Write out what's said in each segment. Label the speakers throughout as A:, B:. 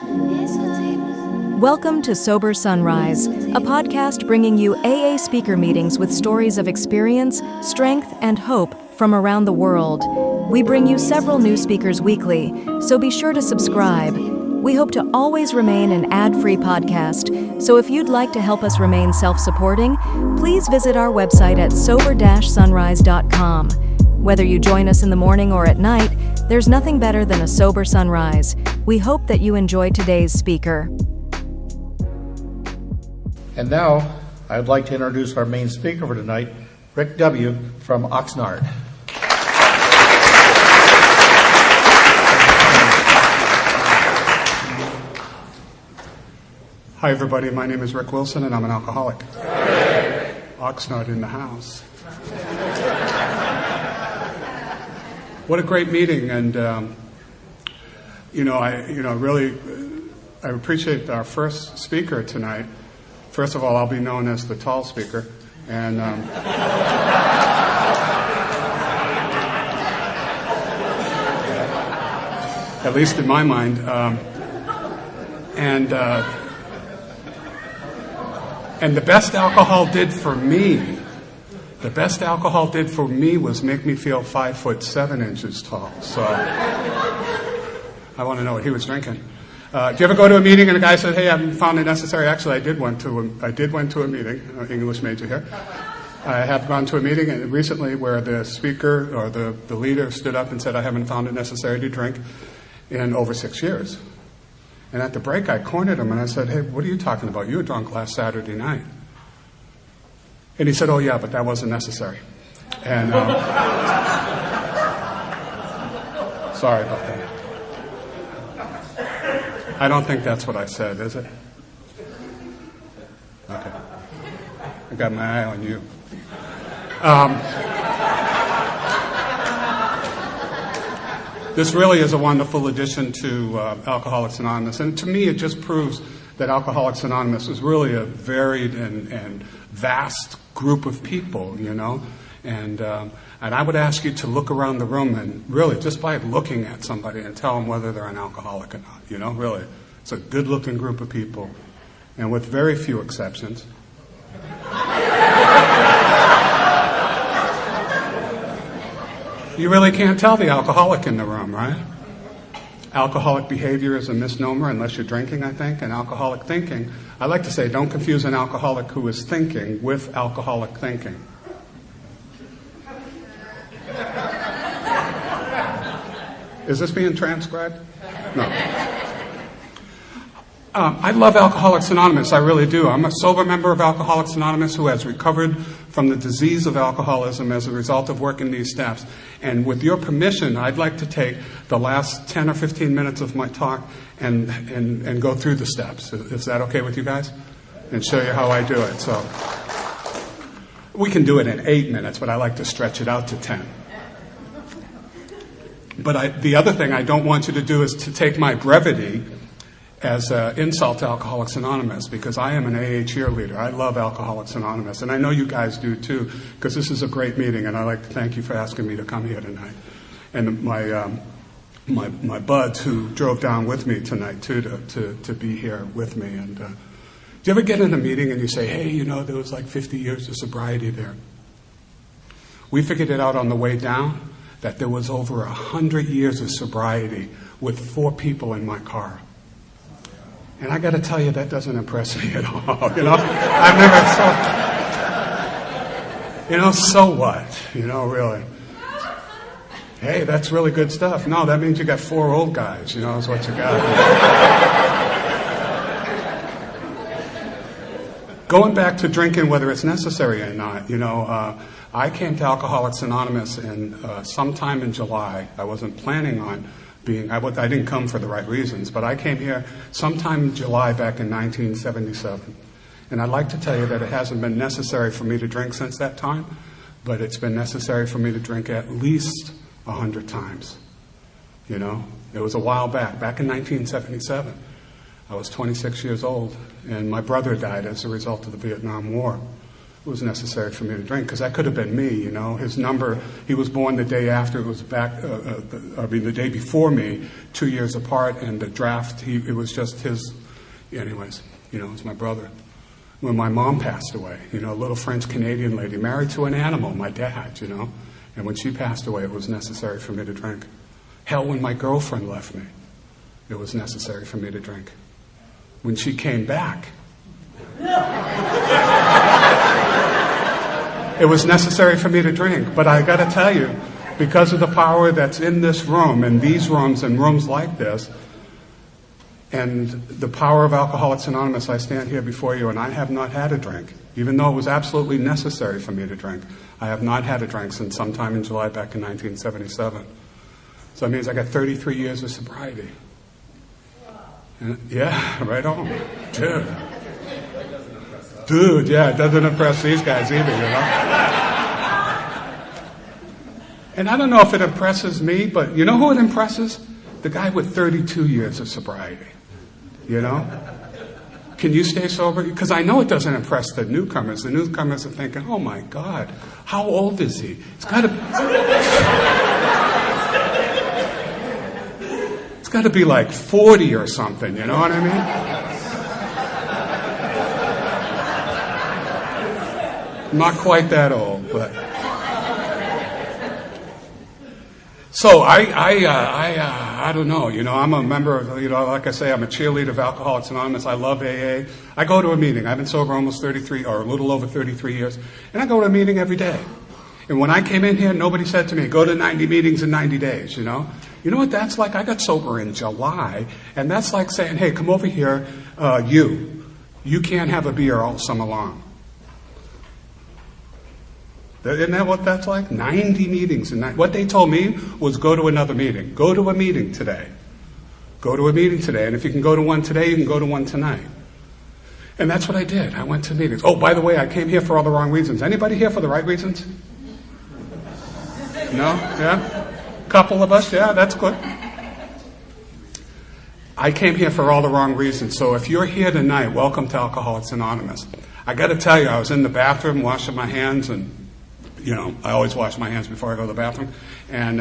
A: Welcome to Sober Sunrise, a podcast bringing you AA speaker meetings with stories of experience, strength, and hope from around the world. We bring you several new speakers weekly, so be sure to subscribe. We hope to always remain an ad-free podcast, so if you'd like to help us remain self-supporting, please visit our website at sober-sunrise.com. Whether you join us in the morning or at night, there's nothing better than a sober sunrise. We hope that you enjoy today's speaker.
B: And now, I'd like to introduce our main speaker for tonight, Rick W. from Oxnard.
C: Hi, everybody. My name is Rick Wilson, and I'm an alcoholic. Oxnard in the house. What a great meeting, and I appreciate our first speaker tonight. First of all, I'll be known as the tall speaker, and at least in my mind, and the best alcohol did for me. The best alcohol did for me was make me feel 5'7" tall. So I want to know what he was drinking. Do you ever go to a meeting and a guy said, "Hey, I haven't found it necessary"? Actually, I did went to a meeting. English major here. I have gone to a meeting recently where the speaker or the leader stood up and said, "I haven't found it necessary to drink in over 6 years." And at the break, I cornered him and I said, "Hey, what are you talking about? You were drunk last Saturday night." And he said, "Oh, yeah, but that wasn't necessary." And sorry about that. I don't think that's what I said, is it? Okay. I got my eye on you. This really is a wonderful addition to Alcoholics Anonymous. And to me, it just proves that Alcoholics Anonymous is really a varied and vast group of people, you know. And I would ask you to look around the room and really, just by looking at somebody and tell them whether they're an alcoholic or not, you know, really. It's a good-looking group of people, and with very few exceptions. You really can't tell the alcoholic in the room, right? Alcoholic behavior is a misnomer unless you're drinking, I think, and alcoholic thinking. I like to say, don't confuse an alcoholic who is thinking with alcoholic thinking. Is this being transcribed? No. I love Alcoholics Anonymous, I really do. I'm a sober member of Alcoholics Anonymous who has recovered from the disease of alcoholism as a result of working these steps. And with your permission, I'd like to take the last 10 or 15 minutes of my talk and go through the steps. Is that okay with you guys? And show you how I do it. So we can do it in 8 minutes, but I like to stretch it out to 10. But the other thing I don't want you to do is to take my brevity as an insult to Alcoholics Anonymous, because I am an AA cheerleader. I love Alcoholics Anonymous, and I know you guys do too, because this is a great meeting, and I'd like to thank you for asking me to come here tonight. And my buds who drove down with me tonight too to be here with me. And do you ever get in a meeting and you say, "Hey, you know, there was like 50 years of sobriety there"? We figured it out on the way down that there was over 100 years of sobriety with 4 people in my car. And I got to tell you, that doesn't impress me at all. You know, I've never so what? You know, really. Hey, that's really good stuff. No, that means you got 4 old guys. You know, is what you got. Going back to drinking, whether it's necessary or not, you know, I came to Alcoholics Anonymous in sometime in July. I wasn't planning on I didn't come for the right reasons, but I came here sometime in July back in 1977. And I'd like to tell you that it hasn't been necessary for me to drink since that time, but it's been necessary for me to drink at least 100 times. You know, it was a while back in 1977. I was 26 years old, and my brother died as a result of the Vietnam War. it was necessary for me to drink, because that could have been me, you know. His number, he was born the day after, it was the day before me, 2 years apart, and the draft, it was just his, anyways, you know, it was my brother. When my mom passed away, you know, a little French-Canadian lady, married to an animal, my dad, you know, and when she passed away, it was necessary for me to drink. Hell, when my girlfriend left me, it was necessary for me to drink. When she came back, it was necessary for me to drink. But I got to tell you, because of the power that's in this room, and these rooms, and rooms like this, and the power of Alcoholics Anonymous, I stand here before you, and I have not had a drink. Even though it was absolutely necessary for me to drink, I have not had a drink since sometime in July back in 1977. So that means I got 33 years of sobriety. And, yeah, right on. Dude, yeah, it doesn't impress these guys either, you know. And I don't know if it impresses me, but you know who it impresses? The guy with 32 years of sobriety, you know? Can you stay sober? Because I know it doesn't impress the newcomers. The newcomers are thinking, oh my God, how old is he? It's got to be like 40 or something, you know what I mean? Not quite that old, but... So I don't know, you know, I'm a member of, you know, like I say, I'm a cheerleader of Alcoholics Anonymous. I love AA. I go to a meeting. I've been sober almost 33, or a little over 33 years, and I go to a meeting every day. And when I came in here, nobody said to me, go to 90 meetings in 90 days, you know? You know what that's like? I got sober in July, and that's like saying, hey, come over here, you can't have a beer all summer long. Isn't that what that's like? 90 meetings. What they told me was go to another meeting. Go to a meeting today. Go to a meeting today. And if you can go to one today, you can go to one tonight. And that's what I did. I went to meetings. Oh, by the way, I came here for all the wrong reasons. Anybody here for the right reasons? No? Yeah? Couple of us? Yeah, that's good. I came here for all the wrong reasons. So if you're here tonight, welcome to Alcoholics Anonymous. I got to tell you, I was in the bathroom washing my hands, and you know, I always wash my hands before I go to the bathroom. And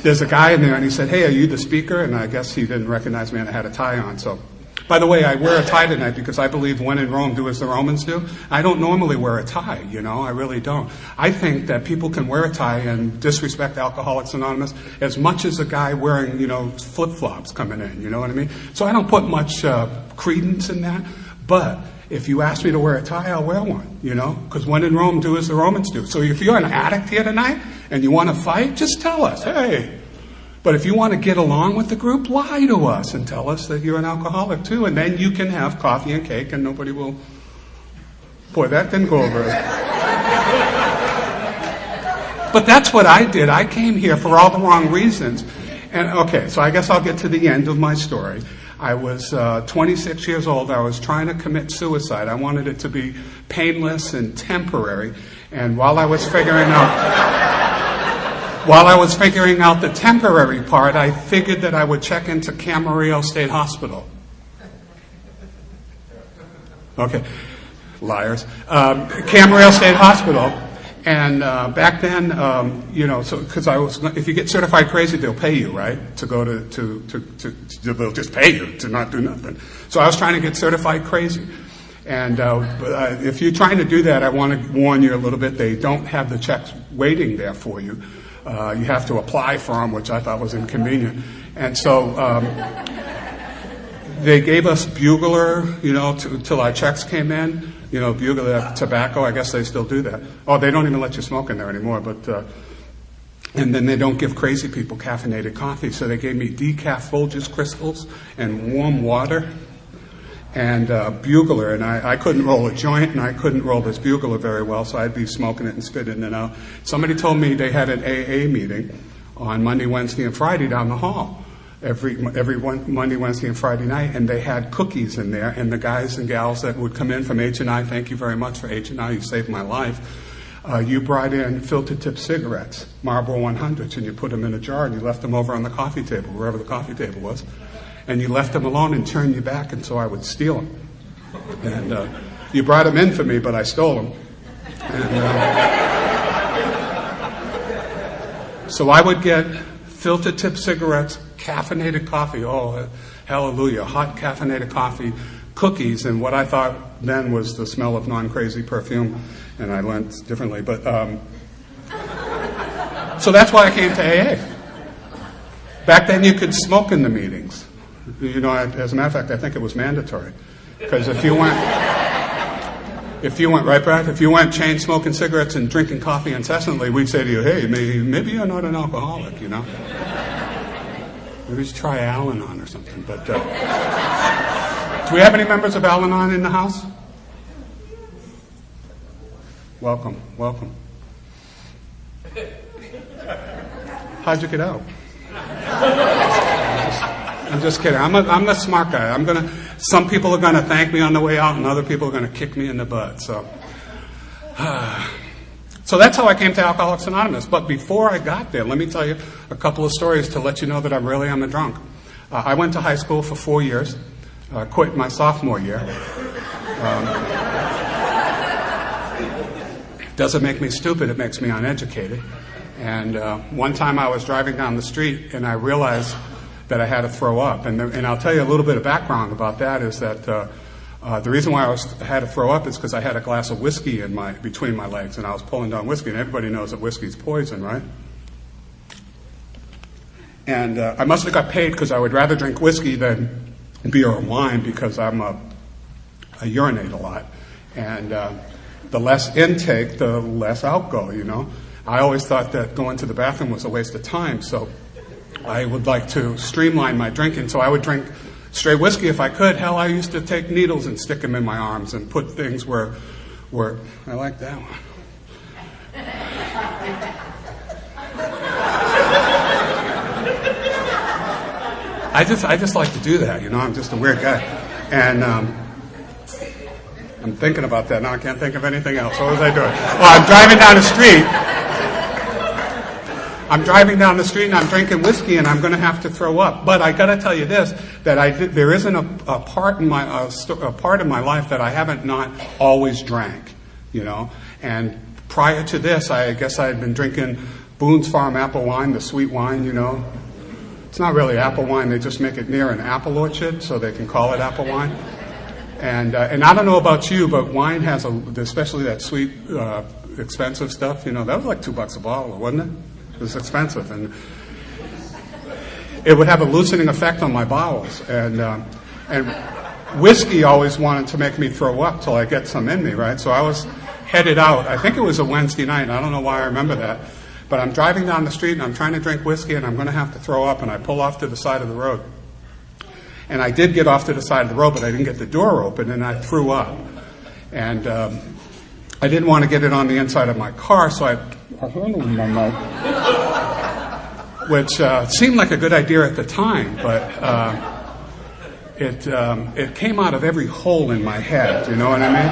C: there's a guy in there, and he said, hey, are you the speaker? And I guess he didn't recognize me, and I had a tie on. So, by the way, I wear a tie tonight because I believe when in Rome, do as the Romans do. I don't normally wear a tie, you know, I really don't. I think that people can wear a tie and disrespect Alcoholics Anonymous as much as a guy wearing, you know, flip-flops coming in, you know what I mean? So I don't put much credence in that, but if you ask me to wear a tie, I'll wear one, you know, because when in Rome, do as the Romans do. So if you're an addict here tonight and you want to fight, just tell us, hey. But if you want to get along with the group, lie to us and tell us that you're an alcoholic too, and then you can have coffee and cake and nobody will... Boy, that didn't go over. But that's what I did. I came here for all the wrong reasons. And okay, so I guess I'll get to the end of my story. I was 26 years old. I was trying to commit suicide. I wanted it to be painless and temporary. And while I was figuring out the temporary part, I figured that I would check into Camarillo State Hospital. Okay, liars. Camarillo State Hospital. And back then, you know, so because if you get certified crazy, they'll pay you, right? To go they'll just pay you to not do nothing. So I was trying to get certified crazy. And if you're trying to do that, I want to warn you a little bit. They don't have the checks waiting there for you. You have to apply for them, which I thought was inconvenient. And so they gave us bugler, you know, till our checks came in. You know, bugler tobacco, I guess they still do that. Oh, they don't even let you smoke in there anymore, but... and then they don't give crazy people caffeinated coffee, so they gave me decaf Folgers crystals and warm water and bugler, and I couldn't roll a joint, and I couldn't roll this bugler very well, so I'd be smoking it and spitting it out. Somebody told me they had an AA meeting on Monday, Wednesday, and Friday down the hall. Every Monday, Wednesday, and Friday night, and they had cookies in there, and the guys and gals that would come in from H&I, thank you very much for H&I, you saved my life. You brought in filtered tip cigarettes, Marlboro 100s, and you put them in a jar, and you left them over on the coffee table, wherever the coffee table was, and you left them alone and turned your back, and so I would steal them. And You brought them in for me, but I stole them. So I would get filter tip cigarettes, caffeinated coffee, oh, hallelujah, hot caffeinated coffee, cookies, and what I thought then was the smell of non-crazy perfume, and I learned differently. But so that's why I came to AA. Back then you could smoke in the meetings. You know, as a matter of fact, I think it was mandatory. Because if you went, right, Brad? If you went chain smoking cigarettes and drinking coffee incessantly, we'd say to you, hey, maybe you're not an alcoholic, you know? Maybe just try Al-Anon or something. But do we have any members of Al-Anon in the house? Welcome, welcome. How'd you get out? I'm just kidding. I'm the smart guy. Some people are gonna thank me on the way out, and other people are gonna kick me in the butt. So that's how I came to Alcoholics Anonymous. But before I got there, let me tell you a couple of stories to let you know that I really am a drunk. I went to high school for 4 years. Quit my sophomore year. Doesn't make me stupid. It makes me uneducated. And one time I was driving down the street, and I realized that I had to throw up. And I'll tell you a little bit of background about that is that the reason why I had to throw up is because I had a glass of whiskey between my legs, and I was pulling down whiskey, and everybody knows that whiskey's poison, right? And I must have got paid because I would rather drink whiskey than beer or wine because I urinate a lot. And the less intake, the less outgo, you know? I always thought that going to the bathroom was a waste of time, so I would like to streamline my drinking, so I would drink straight whiskey if I could. Hell, I used to take needles and stick them in my arms and put things where I like that one. I just like to do that, you know. I'm just a weird guy, and I'm thinking about that now. I can't think of anything else. What was I doing? Well, I'm driving down the street. And I'm drinking whiskey, and I'm going to have to throw up. But I got to tell you this: that there isn't a part in my life that I haven't not always drank, you know. And prior to this, I guess I had been drinking Boone's Farm apple wine, the sweet wine, you know. It's not really apple wine; they just make it near an apple orchard, so they can call it apple wine. And I don't know about you, but wine has especially that sweet, expensive stuff. You know, that was like $2 a bottle, wasn't it? It was expensive, and it would have a loosening effect on my bowels. And whiskey always wanted to make me throw up till I get some in me, right? So I was headed out. I think it was a Wednesday night. I don't know why I remember that. But I'm driving down the street, and I'm trying to drink whiskey, and I'm going to have to throw up, and I pull off to the side of the road. And I did get off to the side of the road, but I didn't get the door open, and I threw up. And I didn't want to get it on the inside of my car, so I handled my mouth, which seemed like a good idea at the time, but it came out of every hole in my head, you know what I mean?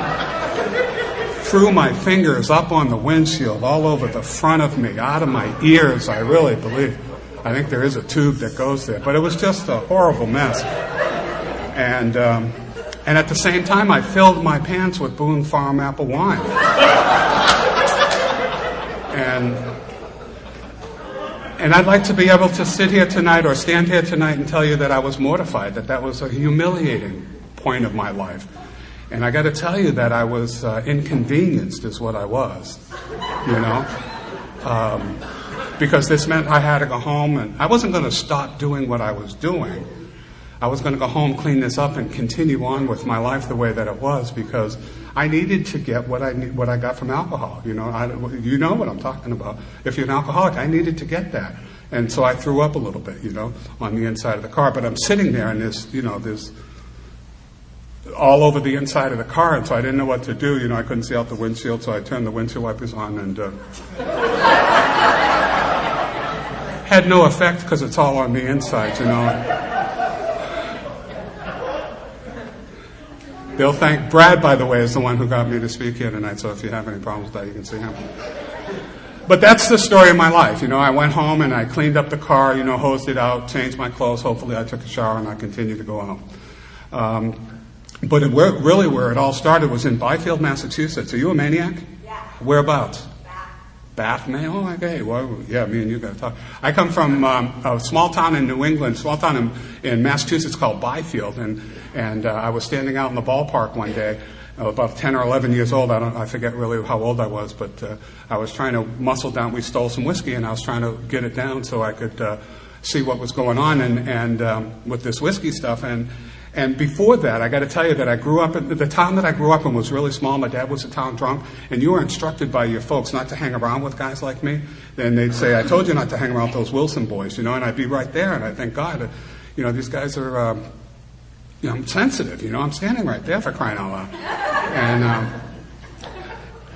C: Through my fingers, up on the windshield, all over the front of me, out of my ears, I really believe. I think there is a tube that goes there, but it was just a horrible mess. And at the same time, I filled my pants with Boone Farm apple wine. And I'd like to be able to sit here tonight or stand here tonight and tell you that I was mortified, that was a humiliating point of my life. And I got to tell you that I was inconvenienced is what I was, you know. Because this meant I had to go home, and I wasn't going to stop doing what I was doing. I was going to go home, clean this up, and continue on with my life the way that it was, because I needed to get what I got from alcohol. You know, you know what I'm talking about. If you're an alcoholic, I needed to get that, and so I threw up a little bit, you know, on the inside of the car. But I'm sitting there, and there's all over the inside of the car, and so I didn't know what to do. You know, I couldn't see out the windshield, so I turned the windshield wipers on, and had no effect because it's all on the inside, you know. They'll thank Brad, by the way, is the one who got me to speak here tonight, so if you have any problems with that, you can see him. But that's the story of my life. You know, I went home and I cleaned up the car, you know, hosed it out, changed my clothes. Hopefully I took a shower and I continued to go home. But really where it all started was in Byfield, Massachusetts. Are you a maniac?
D: Yeah.
C: Whereabouts?
D: Back.
C: Bath, Maine? Oh, okay. Well, yeah, me and you got to talk. I come from a small town in New England, small town in Massachusetts called Byfield, and I was standing out in the ballpark one day, about 10 or 11 years old. I forget really how old I was, but I was trying to muscle down. We stole some whiskey, and I was trying to get it down so I could see what was going on and with this whiskey stuff. And before that, I got to tell you that I grew up in the town that I grew up in was really small. My dad was a town drunk, and you were instructed by your folks not to hang around with guys like me. Then they'd say, "I told you not to hang around with those Wilson boys," and I'd be right there, and I think, God, these guys are, I'm sensitive, I'm standing right there for crying out loud,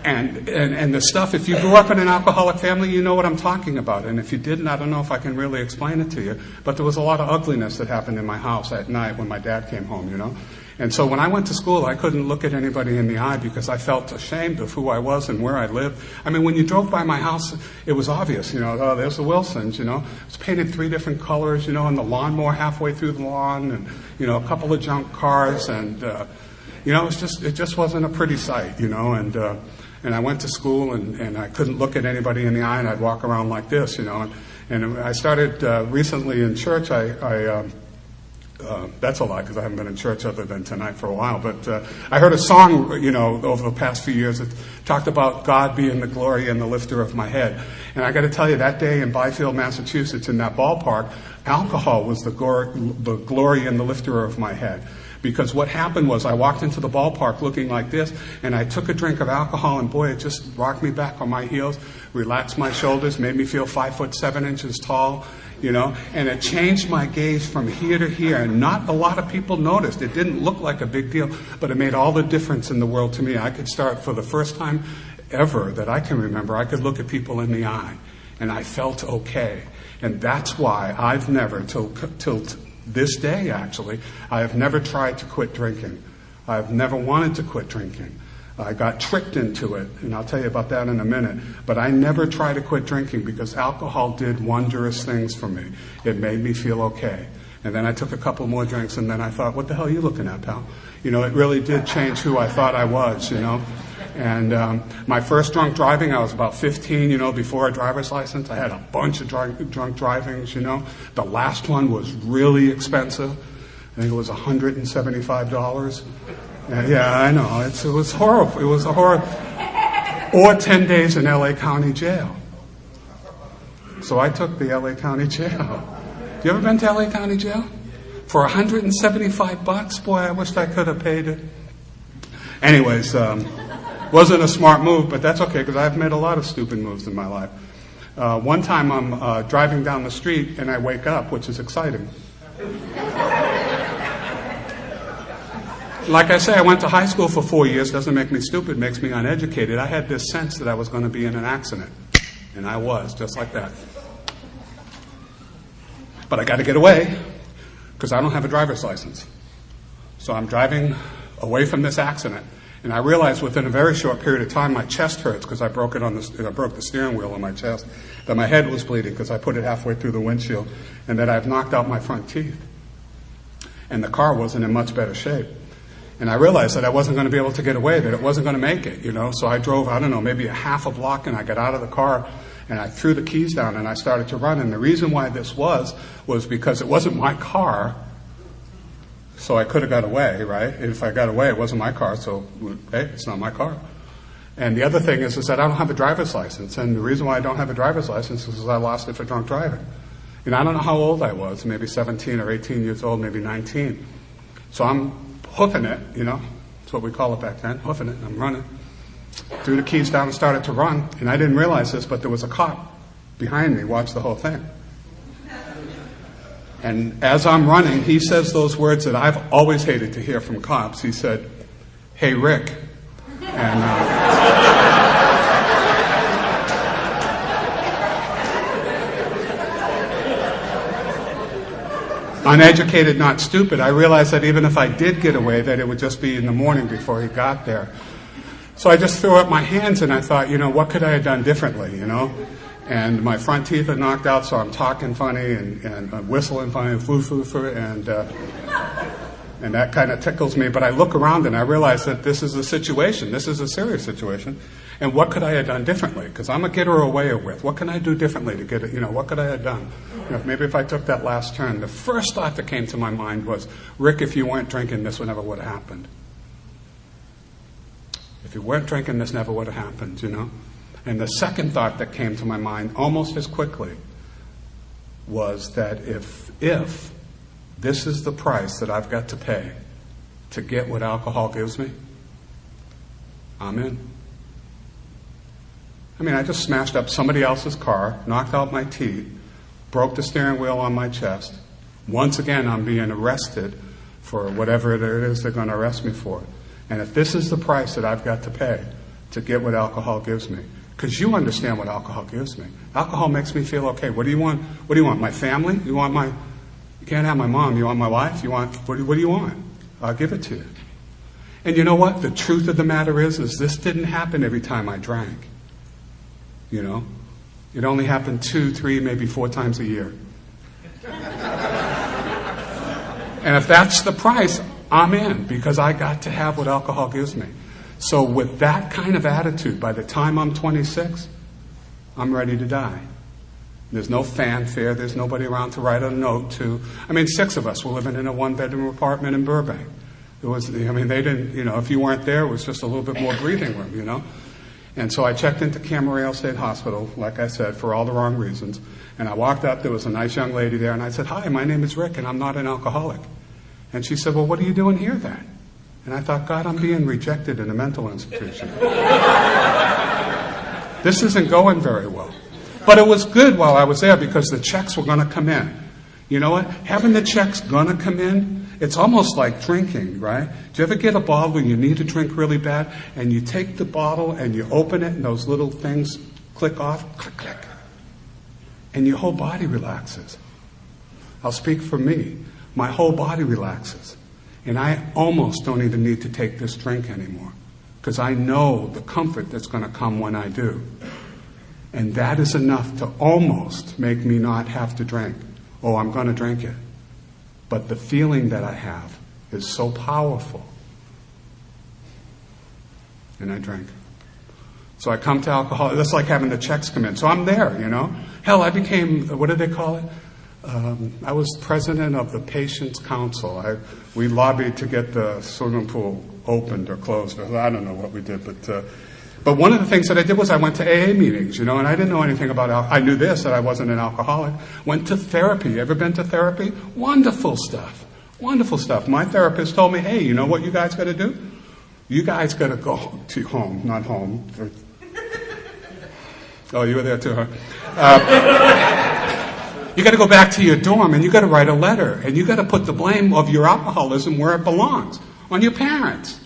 C: and the stuff. If you grew up in an alcoholic family, you know what I'm talking about. And if you didn't, I don't know if I can really explain it to you. But there was a lot of ugliness that happened in my house at night when my dad came home, And so when I went to school, I couldn't look at anybody in the eye because I felt ashamed of who I was and where I lived. I mean, when you drove by my house, it was obvious, oh, there's the Wilsons, It's painted 3 different colors, and the lawnmower halfway through the lawn, and, a couple of junk cars, and, it just wasn't a pretty sight, And I went to school, and I couldn't look at anybody in the eye, and I'd walk around like this, And I started recently in church. That's a lie, because I haven't been in church other than tonight for a while. But I heard a song, over the past few years that talked about God being the glory and the lifter of my head. And I got to tell you, that day in Byfield, Massachusetts, in that ballpark, alcohol was the glory and the lifter of my head. Because what happened was I walked into the ballpark looking like this, and I took a drink of alcohol, and boy, it just rocked me back on my heels, relaxed my shoulders, made me feel 5'7" tall, and it changed my gaze from here to here. And not a lot of people noticed. It didn't look like a big deal, but it made all the difference in the world to me. I could start, for the first time ever that I can remember, I could look at people in the eye, and I felt okay. And that's why I've never, till this day, actually, I have never tried to quit drinking. I've never wanted to quit drinking. I got tricked into it, and I'll tell you about that in a minute. But I never tried to quit drinking because alcohol did wondrous things for me. It made me feel okay. And then I took a couple more drinks, and then I thought, what the hell are you looking at, pal? It really did change who I thought I was, And my first drunk driving, I was about 15, before a driver's license. I had a bunch of drunk drivings, The last one was really expensive. I think it was $175. Yeah, I know. It was horrible. It was a horror. Or 10 days in L.A. County Jail. So I took the L.A. County Jail. You ever been to L.A. County Jail? For $175? Boy, I wished I could have paid it. Anyways, wasn't a smart move, but that's okay, because I've made a lot of stupid moves in my life. One time I'm driving down the street, and I wake up, which is exciting. Like I say, I went to high school for 4 years. Doesn't make me stupid, makes me uneducated. I had this sense that I was going to be in an accident. And I was, just like that. But I got to get away, because I don't have a driver's license. So I'm driving away from this accident. And I realized within a very short period of time, my chest hurts, because I broke the steering wheel on my chest. That my head was bleeding, because I put it halfway through the windshield. And that I've knocked out my front teeth. And the car wasn't in much better shape. And I realized that I wasn't going to be able to get away, that it wasn't going to make it, So I drove, maybe a half a block, and I got out of the car, and I threw the keys down, and I started to run. And the reason why this was because it wasn't my car, so I could have got away, right? If I got away, it wasn't my car, so, hey, it's not my car. And the other thing is that I don't have a driver's license. And the reason why I don't have a driver's license is because I lost it for drunk driving. And I don't know how old I was, maybe 17 or 18 years old, maybe 19. So I'm hoofing it, That's what we call it back then, hoofing it. I'm running. Threw the keys down and started to run. And I didn't realize this, but there was a cop behind me, watched the whole thing. And as I'm running, he says those words that I've always hated to hear from cops. He said, "Hey, Rick." And uneducated, not stupid, I realized that even if I did get away, that it would just be in the morning before he got there. So I just threw up my hands, and I thought, what could I have done differently, And my front teeth are knocked out, so I'm talking funny and whistling funny, and And that kind of tickles me, but I look around and I realize that this is a situation. This is a serious situation. And what could I have done differently? Because I'm a getter away with. What can I do differently to get it? What could I have done? Maybe if I took that last turn. The first thought that came to my mind was, Rick, if you weren't drinking, this never would have happened. If you weren't drinking, this never would have happened, And the second thought that came to my mind almost as quickly was that if this is the price that I've got to pay to get what alcohol gives me, I'm in. I just smashed up somebody else's car, knocked out my teeth, broke the steering wheel on my chest. Once again, I'm being arrested for whatever it is they're going to arrest me for. And if this is the price that I've got to pay to get what alcohol gives me, because you understand what alcohol gives me. Alcohol makes me feel okay. What do you want? What do you want? My family? You can't have my mom. You want my wife? What do you want? I'll give it to you. And you know what? The truth of the matter is this didn't happen every time I drank. It only happened 2, 3, maybe 4 times a year. And if that's the price, I'm in, because I got to have what alcohol gives me. So with that kind of attitude, by the time I'm 26, I'm ready to die. There's no fanfare. There's nobody around to write a note to. 6 of us were living in a 1-bedroom apartment in Burbank. They didn't, if you weren't there, it was just a little bit more breathing room, And so I checked into Camarillo State Hospital, like I said, for all the wrong reasons. And I walked up, there was a nice young lady there, and I said, "Hi, my name is Rick, and I'm not an alcoholic." And she said, "Well, what are you doing here then?" And I thought, God, I'm being rejected in a mental institution. This isn't going very well. But it was good while I was there because the checks were going to come in. You know what? Having the checks going to come in, it's almost like drinking, right? Do you ever get a bottle when you need to drink really bad, and you take the bottle and you open it and those little things click off? Click, click. And your whole body relaxes. I'll speak for me. My whole body relaxes. And I almost don't even need to take this drink anymore because I know the comfort that's going to come when I do. And that is enough to almost make me not have to drink. Oh, I'm going to drink it. But the feeling that I have is so powerful. And I drink. So I come to alcohol. That's like having the checks come in. So I'm there, Hell, I became, what do they call it? I was president of the Patients' Council. We lobbied to get the swimming pool opened or closed. I don't know what we did, but one of the things that I did was I went to AA meetings, and I didn't know anything about alcohol. I knew that I wasn't an alcoholic. Went to therapy. Ever been to therapy? Wonderful stuff. Wonderful stuff. My therapist told me, hey, you know what you guys got to do? You guys got to go to home, not home. Oh, you were there too, huh? You got to go back to your dorm and you got to write a letter and you got to put the blame of your alcoholism where it belongs, on your parents.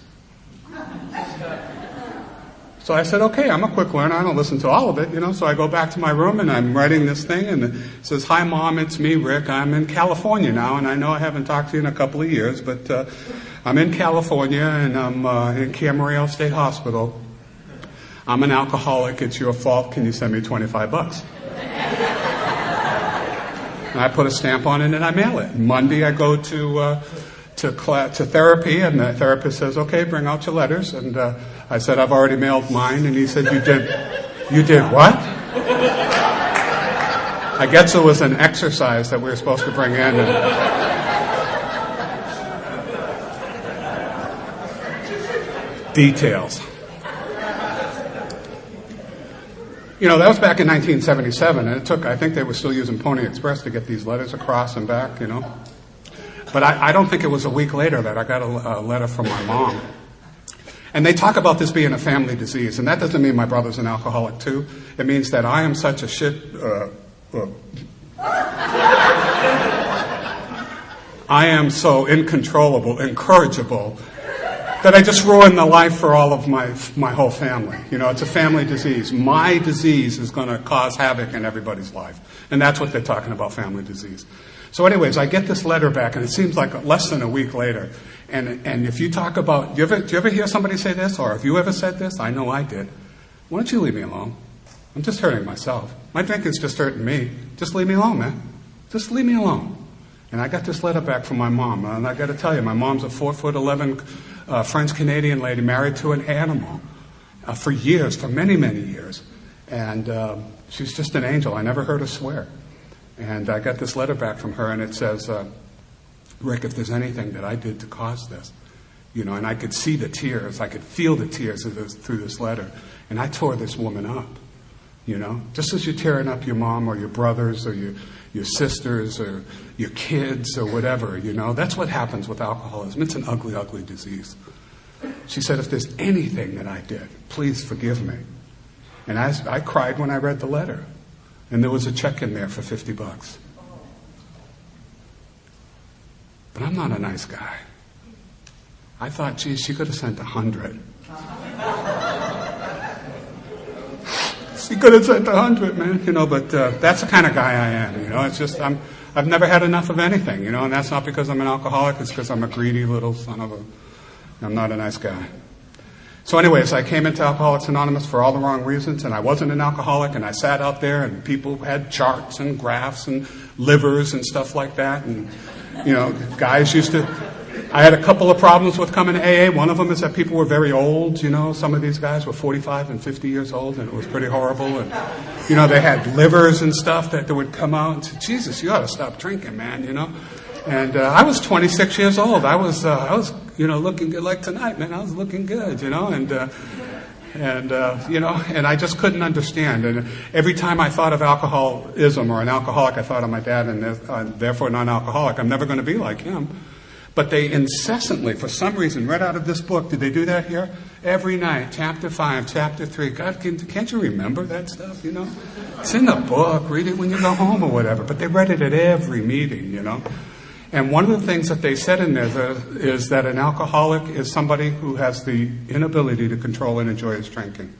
C: So I said, okay, I'm a quick learner. I don't listen to all of it, So I go back to my room and I'm writing this thing and it says, "Hi, Mom, it's me, Rick. I'm in California now, and I know I haven't talked to you in a couple of years, but I'm in California and I'm in Camarillo State Hospital. I'm an alcoholic. It's your fault. Can you send me $25?" And I put a stamp on it and I mail it. Monday I go to therapy, and the therapist says, "Okay, bring out your letters." And I said, "I've already mailed mine." And he said, You did what?" I guess it was an exercise that we were supposed to bring in. Details. That was back in 1977, and it took, I think they were still using Pony Express to get these letters across and back, But I don't think it was a week later that I got a letter from my mom. And they talk about this being a family disease, and that doesn't mean my brother's an alcoholic too. It means that I am such a I am so incontrollable, incorrigible, that I just ruined the life for all of my whole family. It's a family disease. My disease is going to cause havoc in everybody's life. And that's what they're talking about, family disease. So anyways, I get this letter back, and it seems like less than a week later. And if you talk about, do you ever hear somebody say this? Or have you ever said this? I know I did. Why don't you leave me alone? I'm just hurting myself. My drinking's just hurting me. Just leave me alone, man. Just leave me alone. And I got this letter back from my mom, and I got to tell you, my mom's a 4'11" French-Canadian lady married to an animal for years, for many, many years. And she's just an angel. I never heard her swear. And I got this letter back from her, and it says, Rick, if there's anything that I did to cause this, and I could see the tears, I could feel the tears through this letter. And I tore this woman up, just as you're tearing up your mom or your brothers or your sisters or your kids or whatever, That's what happens with alcoholism. It's an ugly, ugly disease. She said, if there's anything that I did, please forgive me. And I cried when I read the letter. And there was a check in there for $50. But I'm not a nice guy. I thought, geez, she could have sent 100. She could have sent 100, man, but that's the kind of guy I am, It's just, I've never had enough of anything, and that's not because I'm an alcoholic, it's because I'm a greedy little I'm not a nice guy. So anyways, I came into Alcoholics Anonymous for all the wrong reasons, and I wasn't an alcoholic, and I sat out there, and people had charts and graphs and livers and stuff like that, and, guys used to... I had a couple of problems with coming to AA. One of them is that people were very old, Some of these guys were 45 and 50 years old, and it was pretty horrible. And, they had livers and stuff that would come out and say, Jesus, you ought to stop drinking, man, And I was 26 years old. I was looking good like tonight, man. I was looking good, and I just couldn't understand. And every time I thought of alcoholism or an alcoholic, I thought of my dad, and therefore non-alcoholic. I'm never going to be like him. But they incessantly, for some reason, read out of this book. Did they do that here? Every night, chapter 5, chapter 3. God, can't you remember that stuff, It's in the book. Read it when you go home or whatever. But they read it at every meeting, And one of the things that they said in there is that an alcoholic is somebody who has the inability to control and enjoy his drinking.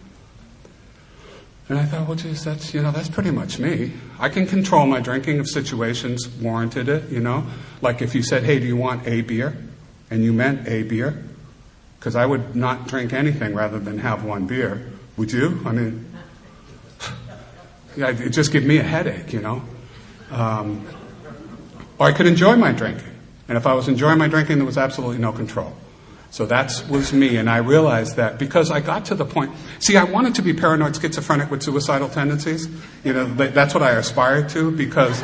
C: And I thought, well, geez, that's pretty much me. I can control my drinking if situations warranted it, Like if you said, hey, do you want a beer? And you meant a beer. Because I would not drink anything rather than have one beer. Would you? I mean, it'd just give me a headache, Or I could enjoy my drinking. And if I was enjoying my drinking, there was absolutely no control. So that was me, and I realized that because I got to the point... See, I wanted to be paranoid schizophrenic with suicidal tendencies. That's what I aspired to because...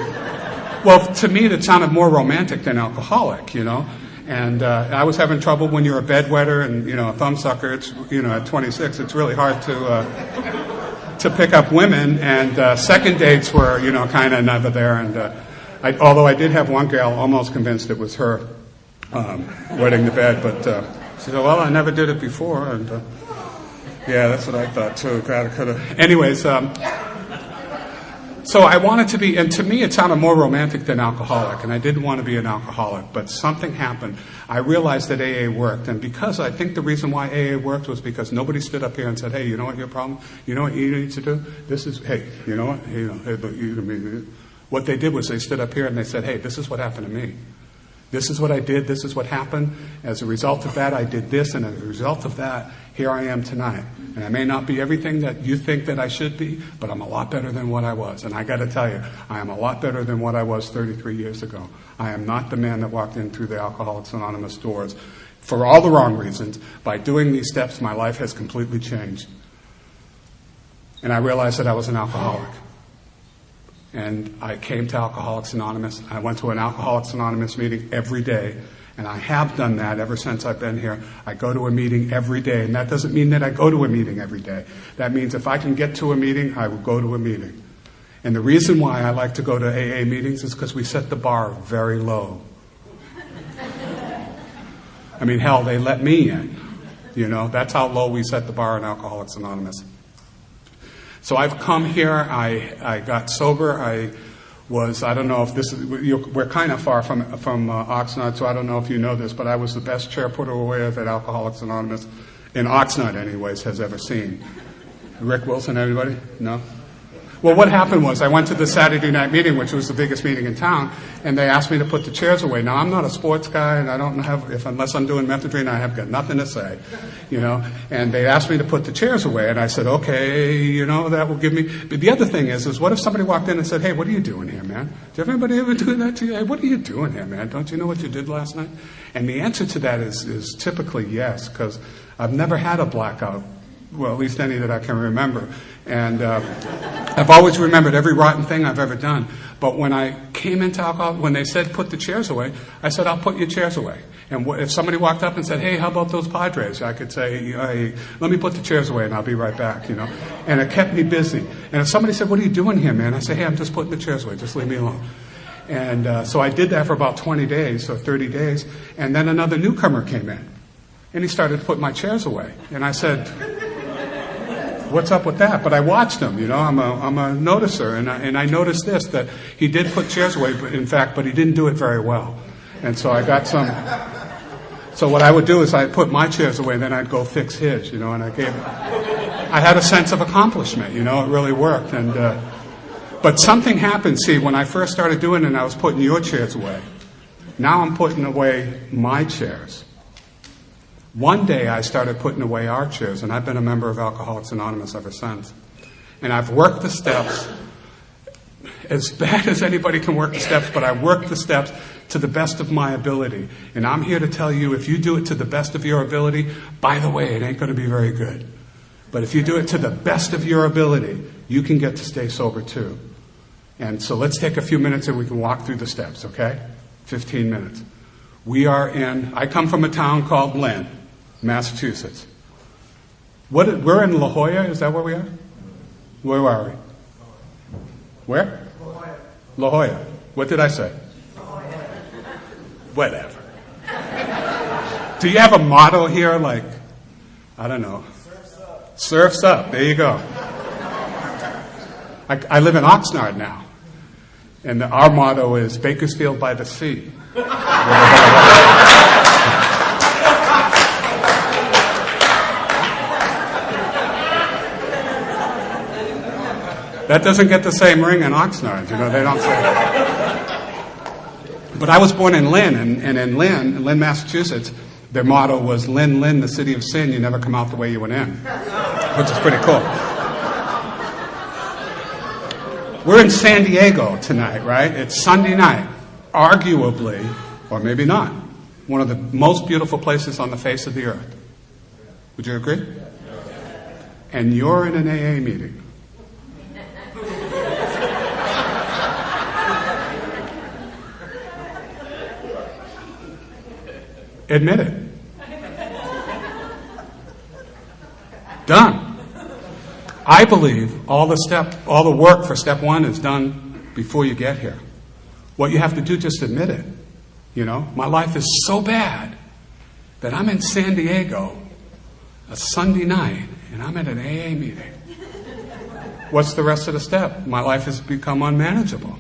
C: Well, to me, it sounded more romantic than alcoholic, And I was having trouble when you're a bedwetter and, a thumbsucker. It's, at 26, it's really hard to pick up women. And second dates were, kind of never there. And although I did have one gal almost convinced it was her wetting the bed, but she said, well, I never did it before. And yeah, that's what I thought, too. God, I could have. Anyways, so I wanted to be, and to me it sounded more romantic than alcoholic, and I didn't want to be an alcoholic, but something happened. I realized that AA worked, and because I think the reason why AA worked was because nobody stood up here and said, hey, you know what your problem? You know what you need to do? This is, hey, you know what? What they did was they stood up here and they said, hey, this is what happened to me. This is what I did. This is what happened. As a result of that, I did this. And as a result of that, here I am tonight. And I may not be everything that you think that I should be, but I'm a lot better than what I was. And I got to tell you, I am a lot better than what I was 33 years ago. I am not the man that walked in through the Alcoholics Anonymous doors for all the wrong reasons. By doing these steps, my life has completely changed. And I realized that I was an alcoholic. And I came to Alcoholics Anonymous. I went to an Alcoholics Anonymous meeting every day. And I have done that ever since I've been here. I go to a meeting every day. And that doesn't mean that I go to a meeting every day. That means if I can get to a meeting, I will go to a meeting. And the reason why I like to go to AA meetings is because we set the bar very low. I mean, hell, they let me in. That's how low we set the bar in Alcoholics Anonymous. So I've come here, I got sober, I don't know if this is, we're kind of far from Oxnard, so I don't know if you know this, but I was the best chair putter away that Alcoholics Anonymous, in Oxnard anyways, has ever seen. Rick Wilson, everybody? No? Well, what happened was I went to the Saturday night meeting, which was the biggest meeting in town, and they asked me to put the chairs away. Now, I'm not a sports guy, and I don't have, unless I'm doing methadone, I have got nothing to say, And they asked me to put the chairs away, and I said, okay, that will give me. But the other thing is what if somebody walked in and said, hey, what are you doing here, man? Did anybody ever do that to you? Hey, what are you doing here, man? Don't you know what you did last night? And the answer to that is typically yes, because I've never had a blackout. Well, at least any that I can remember. And I've always remembered every rotten thing I've ever done. But when I came into alcohol, when they said put the chairs away, I said, I'll put your chairs away. And if somebody walked up and said, hey, how about those Padres? I could say, hey, let me put the chairs away and I'll be right back, And it kept me busy. And if somebody said, what are you doing here, man? I say, hey, I'm just putting the chairs away. Just leave me alone. And so I did that for about 20 days or 30 days. And then another newcomer came in. And he started to put my chairs away. And I said, what's up with that? But I watched him, I'm a noticer, and I noticed this, that he did put chairs away, but he didn't do it very well. And so I got some. So what I would do is I'd put my chairs away, then I'd go fix his, and I had a sense of accomplishment, it really worked. And but something happened. See, when I first started doing it, I was putting your chairs away. Now I'm putting away my chairs. One day I started putting away our chairs, and I've been a member of Alcoholics Anonymous ever since. And I've worked the steps as bad as anybody can work the steps, but I worked the steps to the best of my ability. And I'm here to tell you, if you do it to the best of your ability, by the way, it ain't going to be very good. But if you do it to the best of your ability, you can get to stay sober too. And so let's take a few minutes and we can walk through the steps, okay? 15 minutes. I come from a town called Lynn, Massachusetts. We're in La Jolla, is that where we are? Where are we? Where? La Jolla. What did I say? Whatever. Do you have a motto here like, I don't know. Surf's up. There you go. I live in Oxnard now. And our motto is Bakersfield by the sea. That doesn't get the same ring in Oxnard, they don't say. But I was born in Lynn, and in Lynn, Massachusetts, their motto was, Lynn, Lynn, the city of sin, you never come out the way you went in. Which is pretty cool. We're in San Diego tonight, right? It's Sunday night. Arguably, or maybe not, one of the most beautiful places on the face of the earth. Would you agree? And you're in an AA meeting. Admit it. Done. I believe all the work for step one is done before you get here. What you have to do, just admit it. My life is so bad that I'm in San Diego a Sunday night and I'm at an AA meeting. What's the rest of the step? My life has become unmanageable.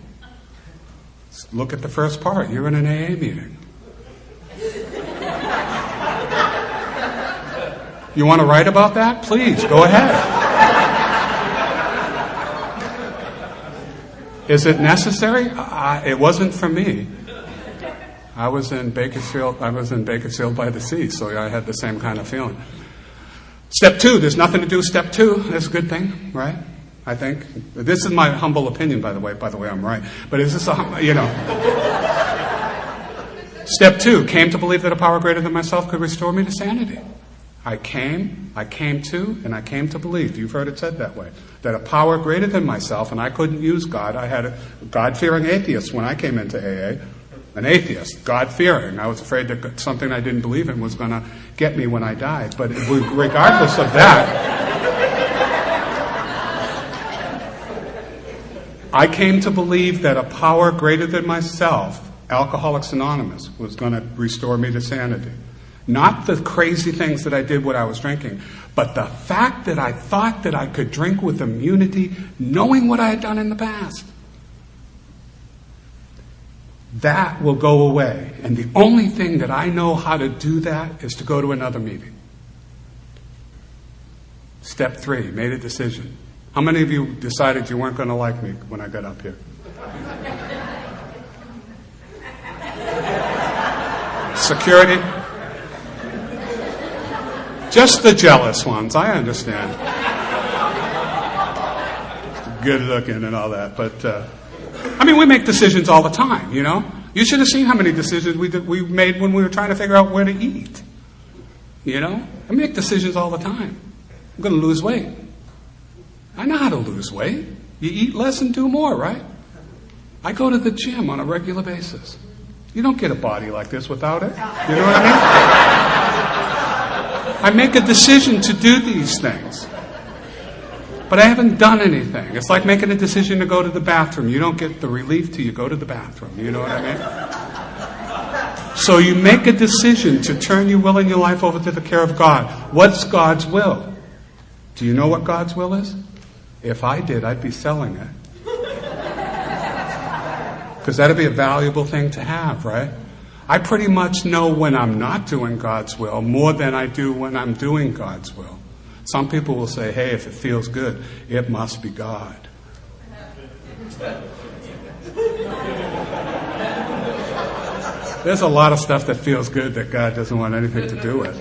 C: Look at the first part. You're in an AA meeting. You want to write about that? Please, go ahead. Is it necessary? It wasn't for me. I was in Bakersfield by the sea, so I had the same kind of feeling. Step two, there's nothing to do with step two. That's a good thing, right? I think. This is my humble opinion, by the way. By the way, I'm right. But is this Step two, came to believe that a power greater than myself could restore me to sanity. I came to believe, you've heard it said that way, that a power greater than myself, and I couldn't use God. I had a God-fearing atheist when I came into AA. An atheist, God-fearing. I was afraid that something I didn't believe in was going to get me when I died. But regardless of that, I came to believe that a power greater than myself, Alcoholics Anonymous, was going to restore me to sanity. Not the crazy things that I did when I was drinking, but the fact that I thought that I could drink with immunity, knowing what I had done in the past. That will go away. And the only thing that I know how to do that is to go to another meeting. Step three, made a decision. How many of you decided you weren't going to like me when I got up here? Security? Just the jealous ones, I understand. Good looking and all that, but we make decisions all the time, you know? You should have seen how many decisions we made when we were trying to figure out where to eat. You know? I make decisions all the time. I'm going to lose weight. I know how to lose weight. You eat less and do more, right? I go to the gym on a regular basis. You don't get a body like this without it. You know what I mean? I make a decision to do these things. But I haven't done anything. It's like making a decision to go to the bathroom. You don't get the relief till you go to the bathroom. You know what I mean? So you make a decision to turn your will and your life over to the care of God. What's God's will? Do you know what God's will is? If I did, I'd be selling it. Because that'd be a valuable thing to have, right? I pretty much know when I'm not doing God's will more than I do when I'm doing God's will. Some people will say, hey, if it feels good, it must be God. There's a lot of stuff that feels good that God doesn't want anything to do with.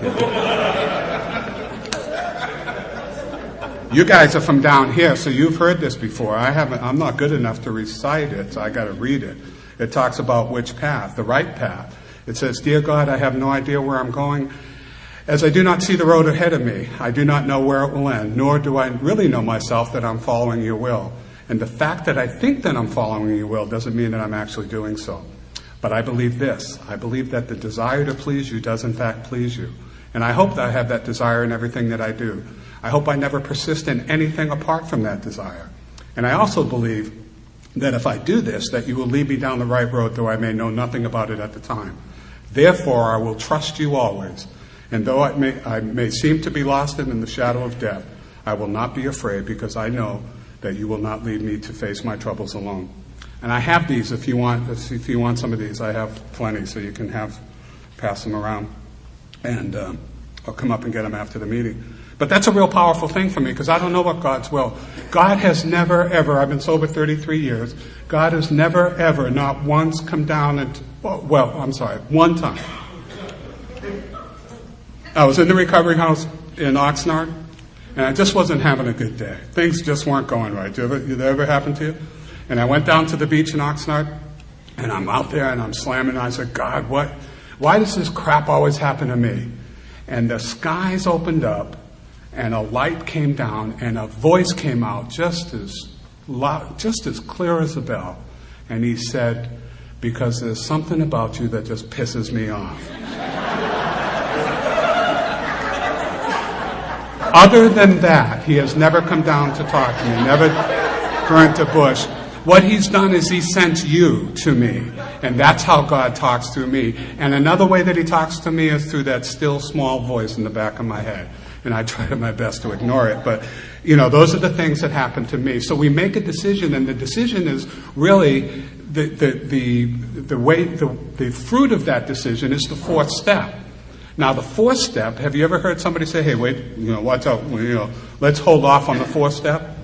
C: You guys are from down here, so you've heard this before. I'm not good enough to recite it, so I got to read it. It talks about which path, the right path. It says, Dear God, I have no idea where I'm going. As I do not see the road ahead of me, I do not know where it will end, nor do I really know myself that I'm following your will. And the fact that I think that I'm following your will doesn't mean that I'm actually doing so. But I believe this. I believe that the desire to please you does in fact please you. And I hope that I have that desire in everything that I do. I hope I never persist in anything apart from that desire. And I also believe that if I do this, that you will lead me down the right road, though I may know nothing about it at the time. Therefore, I will trust you always. And though I may seem to be lost in the shadow of death, I will not be afraid, because I know that you will not leave me to face my troubles alone. And I have these if you want some of these. I have plenty, so you can pass them around. And I'll come up and get them after the meeting. But that's a real powerful thing for me, because I don't know what God's will. God has never, ever, I've been sober 33 years, God has never, ever, not once come down and, one time. I was in the recovery house in Oxnard, and I just wasn't having a good day. Things just weren't going right. Did that ever happen to you? And I went down to the beach in Oxnard, and I'm out there, and I'm slamming, and I said, God, why does this crap always happen to me? And the skies opened up, and a light came down, and a voice came out just as loud, just as clear as a bell. And he said, because there's something about you that just pisses me off. Other than that, he has never come down to talk to me, never burnt a bush. What he's done is he sent you to me, and that's how God talks through me. And another way that he talks to me is through that still small voice in the back of my head. And I try my best to ignore it, but those are the things that happen to me. So we make a decision, and the decision is really the fruit of that decision is the fourth step. Now, the fourth step, have you ever heard somebody say, hey, wait, watch out, let's hold off on the fourth step?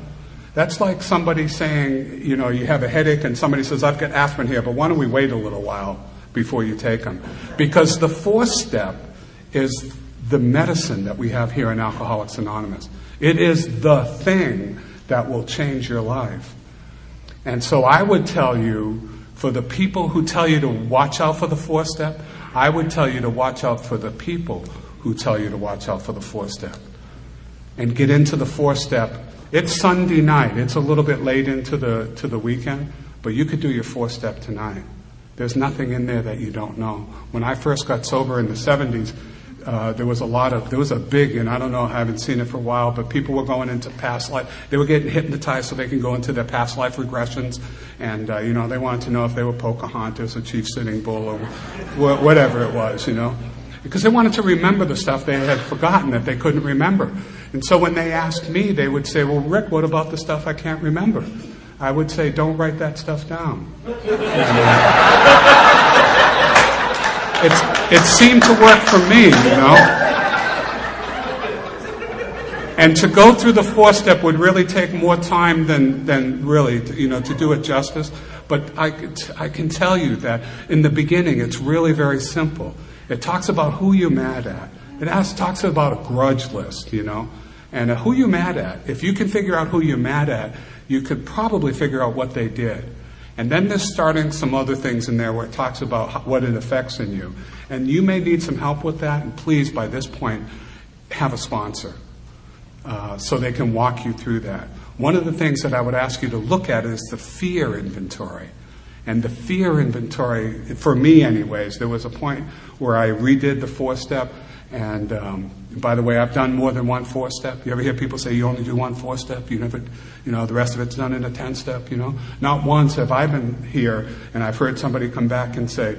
C: That's like somebody saying, you have a headache and somebody says, I've got aspirin here, but why don't we wait a little while before you take them? Because the fourth step is the medicine that we have here in Alcoholics Anonymous. It is the thing that will change your life. And so I would tell you, for the people who tell you to watch out for the fourth step, I would tell you to watch out for the people who tell you to watch out for the fourth step. And get into the fourth step. It's Sunday night. It's a little bit late into the weekend, but you could do your fourth step tonight. There's nothing in there that you don't know. When I first got sober in the 70s, there was a big, and I don't know, I haven't seen it for a while, but people were going into past life. They were getting hypnotized so they can go into their past life regressions. And, they wanted to know if they were Pocahontas or Chief Sitting Bull or whatever it was, Because they wanted to remember the stuff they had forgotten that they couldn't remember. And so when they asked me, they would say, well, Rick, what about the stuff I can't remember? I would say, don't write that stuff down. It seemed to work for me, And to go through the 4-step would really take more time than really, to do it justice. But I can tell you that in the beginning, it's really very simple. It talks about who you're mad at. It talks about a grudge list, and who you're mad at. If you can figure out who you're mad at, you could probably figure out what they did. And then there's starting some other things in there where it talks about what it affects in you. And you may need some help with that, and please, by this point, have a sponsor so they can walk you through that. One of the things that I would ask you to look at is the fear inventory. And the fear inventory, for me anyways, there was a point where I redid the 4-step. And by the way, I've done more than one 4-step. You ever hear people say you only do one 4-step? You never, the rest of it's done in a 10-step, Not once have I been here and I've heard somebody come back and say,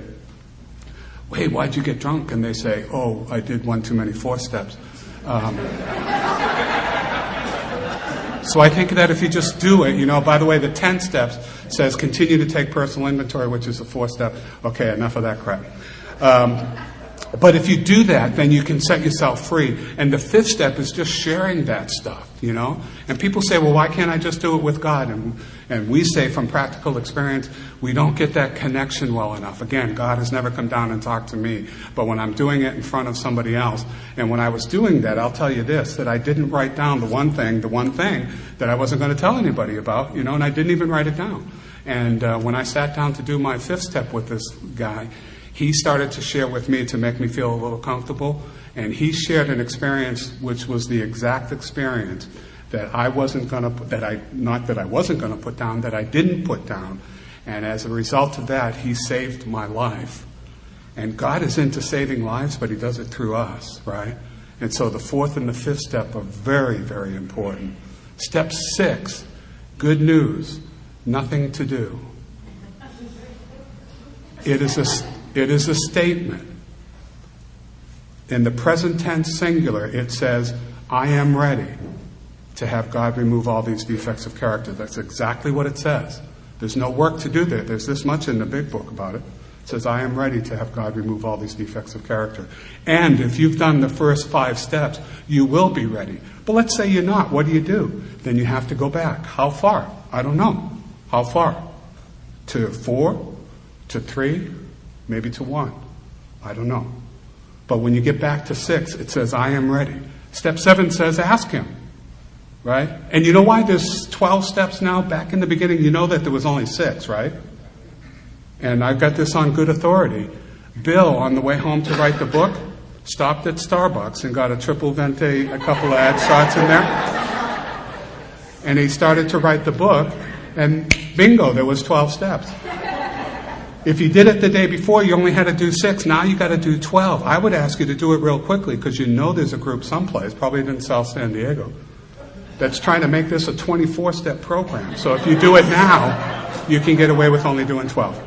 C: "Hey, why'd you get drunk?" And they say, "Oh, I did one too many 4-steps. So I think that if you just do it, by the way, the 10 steps says continue to take personal inventory, which is a 4-step. Okay, enough of that crap. But if you do that, then you can set yourself free. And the 5th step is just sharing that stuff, And people say, well, why can't I just do it with God? And we say from practical experience, we don't get that connection well enough. Again, God has never come down and talked to me. But when I'm doing it in front of somebody else, and when I was doing that, I'll tell you this, that I didn't write down the one thing that I wasn't going to tell anybody about, and I didn't even write it down. And when I sat down to do my 5th step with this guy, he started to share with me to make me feel a little comfortable, and he shared an experience which was the exact experience that I wasn't going to put down, that I didn't put down, and as a result of that, he saved my life. And God is into saving lives, but He does it through us, right? And so the 4th and the 5th step are very, very important. Step 6, good news, nothing to do. It is a statement. In the present tense singular, it says, I am ready to have God remove all these defects of character. That's exactly what it says. There's no work to do there. There's this much in the big book about it. It says, I am ready to have God remove all these defects of character. And if you've done the first 5 steps, you will be ready. But let's say you're not. What do? Then you have to go back. How far? I don't know. How far? To 4? To 3? Maybe to 1. I don't know. But when you get back to 6, it says, I am ready. Step 7 says, ask Him. Right? And you know why there's 12 steps now? Back in the beginning, you know that there was only 6, right? And I've got this on good authority. Bill, on the way home to write the book, stopped at Starbucks and got a triple venti, a couple of ad shots in there. And he started to write the book, and bingo, there was 12 steps. If you did it the day before, you only had to do 6. Now you got to do 12. I would ask you to do it real quickly because there's a group someplace, probably in South San Diego, that's trying to make this a 24-step program. So if you do it now, you can get away with only doing 12.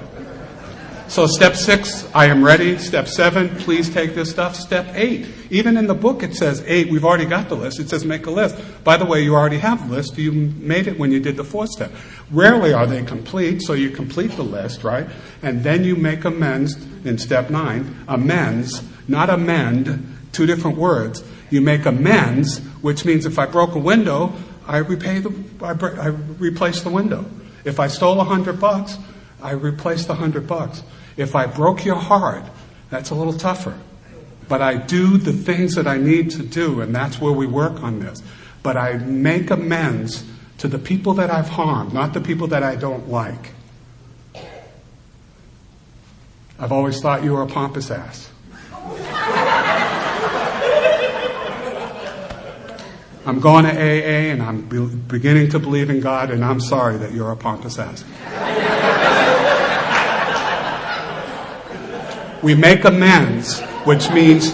C: So step 6, I am ready. Step 7, please take this stuff. Step 8, even in the book it says 8, we've already got the list. It says make a list. By the way, you already have the list. You made it when you did the 4th step. Rarely are they complete, so you complete the list, right? And then you make amends in step 9. Amends, not amend, 2 different words. You make amends, which means if I broke a window, I replace the window. If I stole $100, I replace the $100. If I broke your heart, that's a little tougher. But I do the things that I need to do, and that's where we work on this. But I make amends to the people that I've harmed, not the people that I don't like. I've always thought you were a pompous ass. I'm going to AA, and I'm beginning to believe in God, and I'm sorry that you're a pompous ass. We make amends, which means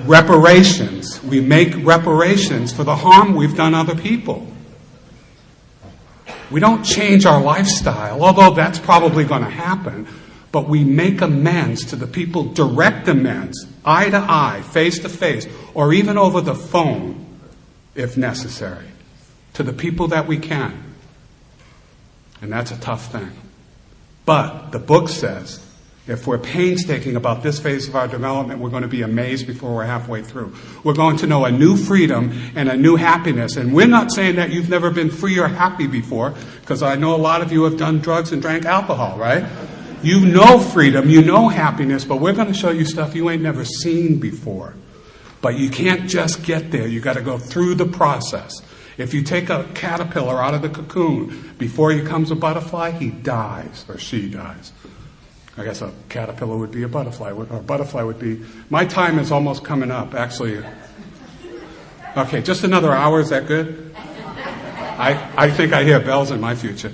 C: reparations. We make reparations for the harm we've done other people. We don't change our lifestyle, although that's probably going to happen, but we make amends to the people, direct amends, eye to eye, face to face, or even over the phone, if necessary, to the people that we can. And that's a tough thing. But the book says, If we're painstaking about this phase of our development, we're going to be amazed before we're halfway through. We're going to know a new freedom and a new happiness. And we're not saying that you've never been free or happy before, because I know a lot of you have done drugs and drank alcohol, right? You know freedom, you know happiness, but we're going to show you stuff you ain't never seen before. But you can't just get there. You got to go through the process. If you take a caterpillar out of the cocoon, before he becomes a butterfly, he dies or she dies. I guess a caterpillar would be a butterfly, or a butterfly would be... My time is almost coming up, actually. Okay, just another hour, is that good? I think I hear bells in my future.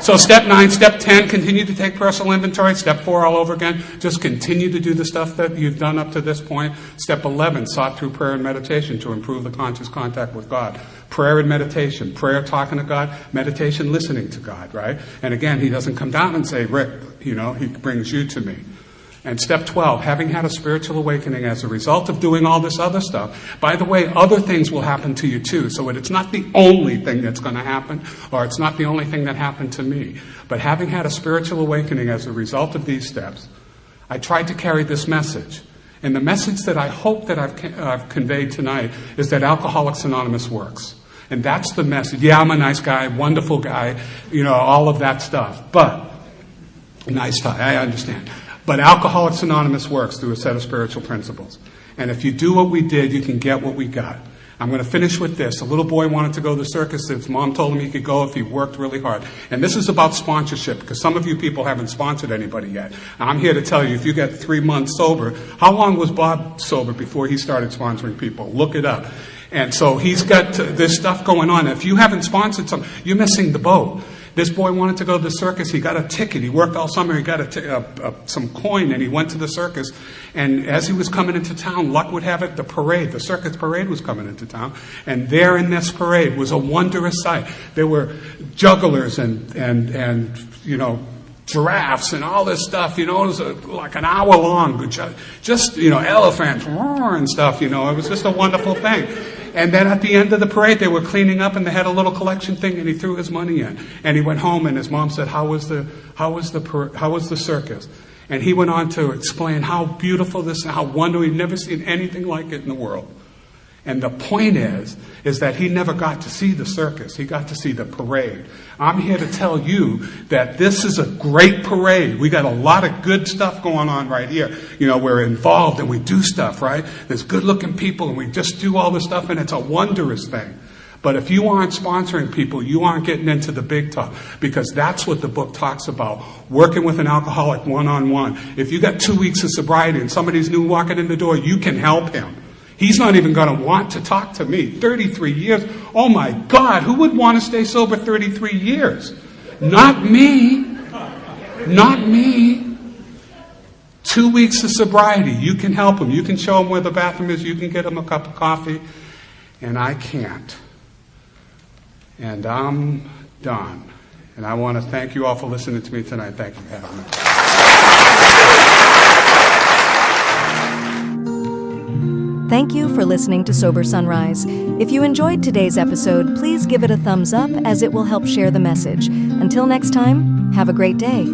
C: So step 9, step 10, continue to take personal inventory. Step 4, all over again. Just continue to do the stuff that you've done up to this point. Step 11, sought through prayer and meditation to improve the conscious contact with God. Prayer and meditation. Prayer, talking to God. Meditation, listening to God, right? And again, he doesn't come down and say, Rick, he brings you to me. And step 12, having had a spiritual awakening as a result of doing all this other stuff. By the way, other things will happen to you too. So it's not the only thing that's going to happen, or it's not the only thing that happened to me. But having had a spiritual awakening as a result of these steps, I tried to carry this message. And the message that I hope that I've conveyed tonight is that Alcoholics Anonymous works. And that's the message. Yeah, I'm a nice guy, wonderful guy, all of that stuff. But, nice guy, I understand. But Alcoholics Anonymous works through a set of spiritual principles. And if you do what we did, you can get what we got. I'm going to finish with this. A little boy wanted to go to the circus. His mom told him he could go if he worked really hard. And this is about sponsorship, because some of you people haven't sponsored anybody yet. And I'm here to tell you, if you get 3 months sober, how long was Bob sober before he started sponsoring people? Look it up. And so he's got this stuff going on. If you haven't sponsored some, you're missing the boat. This boy wanted to go to the circus. He got a ticket. He worked all summer. He got some coin, and he went to the circus. And as he was coming into town, luck would have it, the circus parade was coming into town. And there in this parade was a wondrous sight. There were jugglers and giraffes and all this stuff. It was like an hour long. Just elephants and stuff. It was just a wonderful thing. And then at the end of the parade, they were cleaning up, and they had a little collection thing, and he threw his money in. And he went home, and his mom said, "How was the circus?" And he went on to explain how beautiful this, how wonderful. He'd never seen anything like it in the world. And the point is that he never got to see the circus. He got to see the parade. I'm here to tell you that this is a great parade. We got a lot of good stuff going on right here. We're involved and we do stuff, right? There's good-looking people and we just do all this stuff, and it's a wondrous thing. But if you aren't sponsoring people, you aren't getting into the big talk, because that's what the book talks about, working with an alcoholic one-on-one. If you got 2 weeks of sobriety and somebody's new walking in the door, you can help him. He's not even going to want to talk to me. 33 years. Oh my God, who would want to stay sober 33 years? Not me. Not me. 2 weeks of sobriety. You can help him. You can show him where the bathroom is. You can get him a cup of coffee. And I can't. And I'm done. And I want to thank you all for listening to me tonight. Thank you for having me.
A: Thank you for listening to Sober Sunrise. If you enjoyed today's episode, please give it a thumbs up, as it will help share the message. Until next time, have a great day.